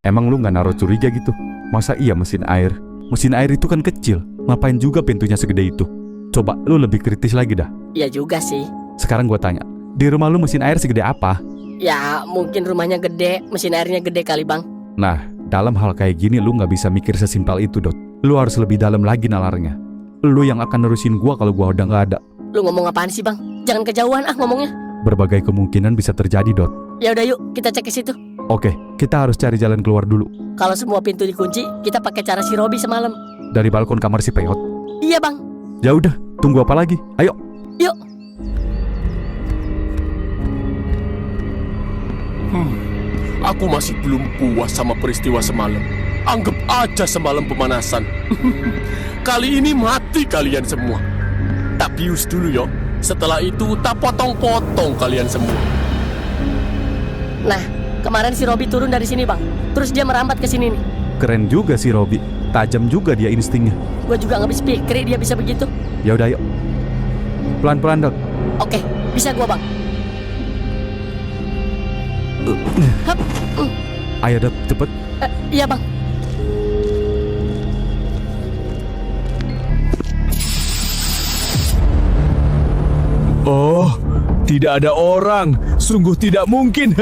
Emang lu gak naruh curiga gitu? Masa iya mesin air? Mesin air itu kan kecil, ngapain juga pintunya segede itu? Coba lu lebih kritis lagi dah. Iya juga sih. Sekarang gua tanya, di rumah lu mesin air segede apa? Ya mungkin rumahnya gede, mesin airnya gede kali bang. Nah, dalam hal kayak gini lu gak bisa mikir sesimpel itu, Dot. Lu harus lebih dalam lagi nalarnya. Lu yang akan nerusin gua kalau gua udah gak ada. Lu ngomong apaan sih bang? Jangan kejauhan ngomongnya. Berbagai kemungkinan bisa terjadi, Dot. Ya udah yuk kita cek ke situ. Oke, kita harus cari jalan keluar dulu. Kalau semua pintu dikunci, kita pakai cara si Robi semalam. Dari balkon kamar si Peot. Iya bang. Ya udah, tunggu apa lagi? Ayo. Yuk. Aku masih belum puas sama peristiwa semalam. Anggap aja semalam pemanasan. Kali ini mati kalian semua. Tak bius dulu yo. Setelah itu tak potong-potong kalian semua. Nah, kemarin si Robi turun dari sini bang. Terus dia merambat ke sini nih. Keren juga si Robi. Tajam juga dia instingnya. Gue juga gak habis pikir dia bisa begitu. Ya udah, yuk. Pelan-pelan, Dot. Oke, bisa gue bang. Hup. Ayo, Dot, cepet. Iya bang. Oh, tidak ada orang. Sungguh tidak mungkin.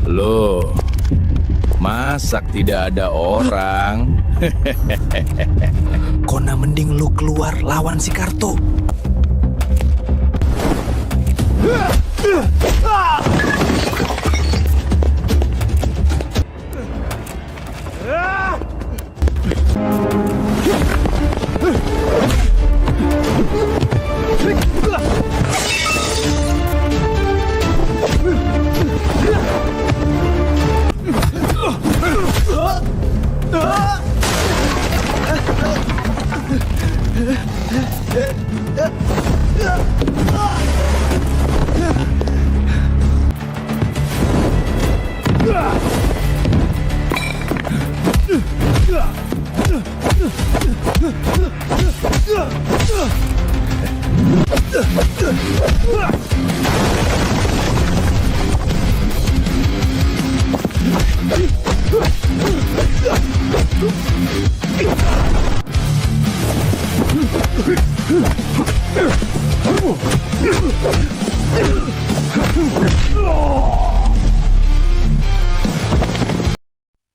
Loh, masak tidak ada orang. Kona mending lu keluar lawan si Karto.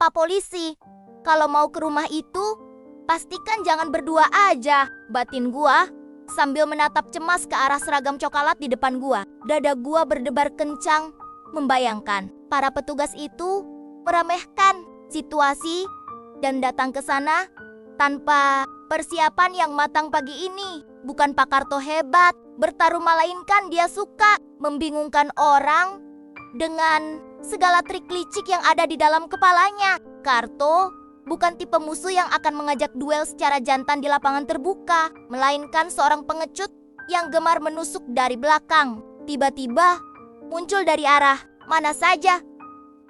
Pak Polisi, kalau mau ke rumah itu, pastikan jangan berdua aja, batin gua sambil menatap cemas ke arah seragam coklat di depan gua. Dada gua berdebar kencang, membayangkan para petugas itu meremehkan situasi dan datang ke sana tanpa persiapan yang matang pagi ini. Bukan Pak Karto hebat bertarung, melainkan dia suka membingungkan orang dengan segala trik licik yang ada di dalam kepalanya. Karto bukan tipe musuh yang akan mengajak duel secara jantan di lapangan terbuka, melainkan seorang pengecut yang gemar menusuk dari belakang. Tiba-tiba muncul dari arah mana saja,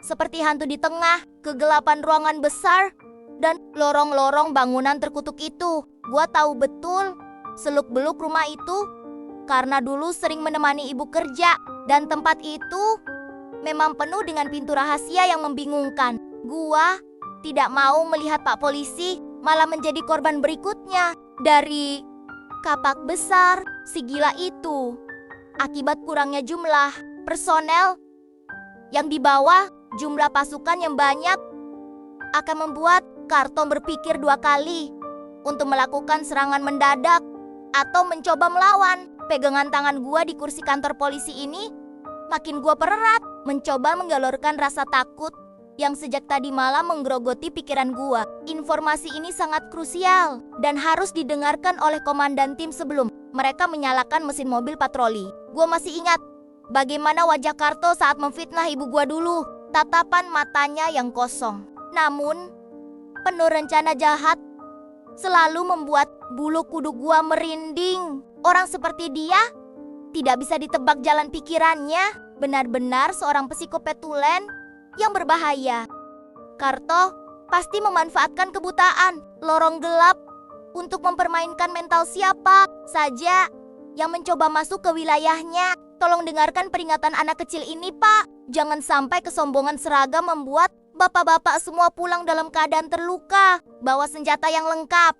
seperti hantu di tengah kegelapan ruangan besar dan lorong-lorong bangunan terkutuk itu. Gua tahu betul seluk-beluk rumah itu karena dulu sering menemani ibu kerja, dan tempat itu memang penuh dengan pintu rahasia yang membingungkan. Gua tidak mau melihat Pak Polisi malah menjadi korban berikutnya dari kapak besar si gila itu. Akibat kurangnya jumlah personel yang dibawa, jumlah pasukan yang banyak akan membuat Karto berpikir dua kali untuk melakukan serangan mendadak atau mencoba melawan. Pegangan tangan gua di kursi kantor polisi ini makin gua pererat, mencoba menggalorkan rasa takut yang sejak tadi malam menggerogoti pikiran gua. Informasi ini sangat krusial dan harus didengarkan oleh komandan tim sebelum mereka menyalakan mesin mobil patroli. Gua masih ingat bagaimana wajah Karto saat memfitnah ibu gua dulu. Tatapan matanya yang kosong, namun penuh rencana jahat, selalu membuat bulu kuduk gua merinding. Orang seperti dia tidak bisa ditebak jalan pikirannya. Benar-benar seorang psikopetulen yang berbahaya. Karto pasti memanfaatkan kebutaan, lorong gelap untuk mempermainkan mental siapa saja yang mencoba masuk ke wilayahnya. tolong dengarkan peringatan anak kecil ini, Pak. Jangan sampai kesombongan seragam membuat bapak-bapak semua pulang dalam keadaan terluka. Bawa senjata yang lengkap,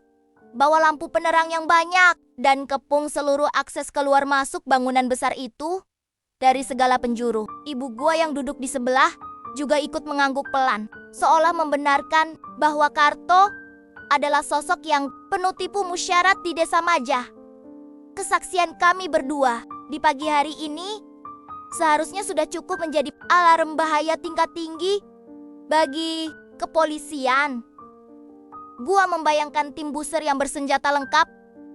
bawa lampu penerang yang banyak, dan kepung seluruh akses keluar masuk bangunan besar itu dari segala penjuru. Ibu gua yang duduk di sebelah juga ikut mengangguk pelan, seolah membenarkan bahwa Karto adalah sosok yang penuh tipu musyarat di desa Majah. Kesaksian kami berdua di pagi hari ini seharusnya sudah cukup menjadi alarm bahaya tingkat tinggi bagi kepolisian. Gua membayangkan tim buser yang bersenjata lengkap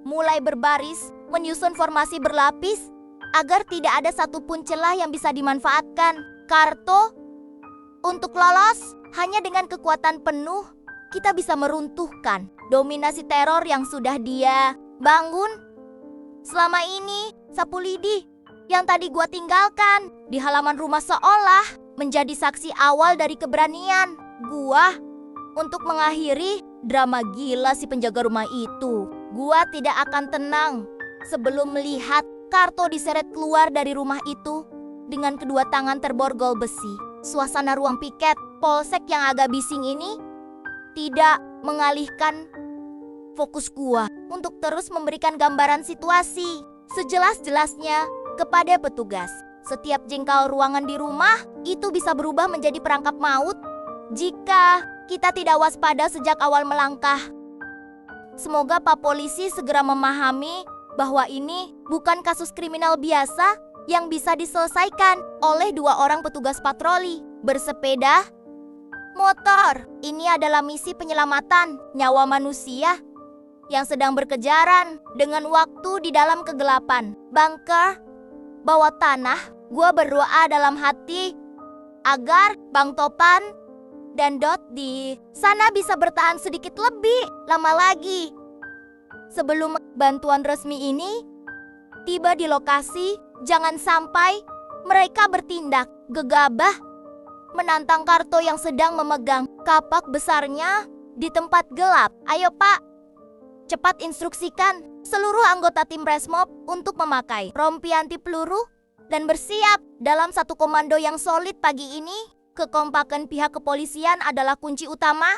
mulai berbaris menyusun formasi berlapis agar tidak ada satupun celah yang bisa dimanfaatkan Karto untuk lolos. Hanya dengan kekuatan penuh kita bisa meruntuhkan dominasi teror yang sudah dia bangun selama ini. Sapu lidi yang tadi gua tinggalkan di halaman rumah seolah menjadi saksi awal dari keberanian gua untuk mengakhiri drama gila si penjaga rumah itu. Gua tidak akan tenang sebelum melihat Karto diseret keluar dari rumah itu dengan kedua tangan terborgol besi. Suasana ruang piket polsek yang agak bising ini tidak mengalihkan fokus gua untuk terus memberikan gambaran situasi sejelas-jelasnya kepada petugas. Setiap jengkal ruangan di rumah itu bisa berubah menjadi perangkap maut jika kita tidak waspada sejak awal melangkah. Semoga Pak Polisi segera memahami bahwa ini bukan kasus kriminal biasa yang bisa diselesaikan oleh 2 orang petugas patroli bersepeda motor. Ini adalah misi penyelamatan nyawa manusia yang sedang berkejaran dengan waktu di dalam kegelapan bunker bawah tanah. Gua berdoa dalam hati agar Bang Topan dan Dot di sana bisa bertahan sedikit lebih lama lagi sebelum bantuan resmi ini tiba di lokasi. Jangan sampai mereka bertindak gegabah menantang Karto yang sedang memegang kapak besarnya di tempat gelap. Ayo Pak, cepat instruksikan seluruh anggota tim Resmob untuk memakai rompi anti peluru dan bersiap dalam satu komando yang solid pagi ini. Kekompakan pihak kepolisian adalah kunci utama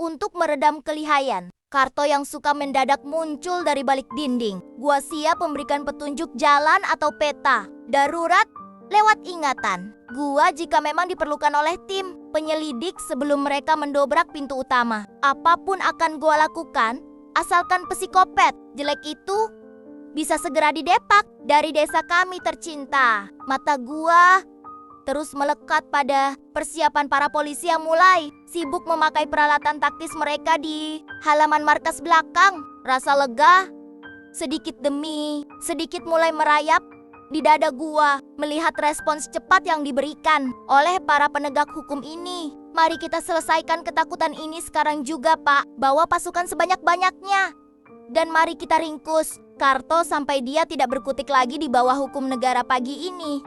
untuk meredam kelihayan Karto yang suka mendadak muncul dari balik dinding. Gua siap memberikan petunjuk jalan atau peta darurat lewat ingatan gua jika memang diperlukan oleh tim penyelidik sebelum mereka mendobrak pintu utama. Apapun akan gua lakukan asalkan psikopat jelek itu bisa segera didepak dari desa kami tercinta. Mata gua terus melekat pada persiapan para polisi yang mulai sibuk memakai peralatan taktis mereka di halaman markas belakang. Rasa lega sedikit demi sedikit mulai merayap di dada gua melihat respons cepat yang diberikan oleh para penegak hukum ini. Mari kita selesaikan ketakutan ini sekarang juga, Pak. Bawa pasukan sebanyak-banyaknya. Dan mari kita ringkus Karto sampai dia tidak berkutik lagi di bawah hukum negara pagi ini.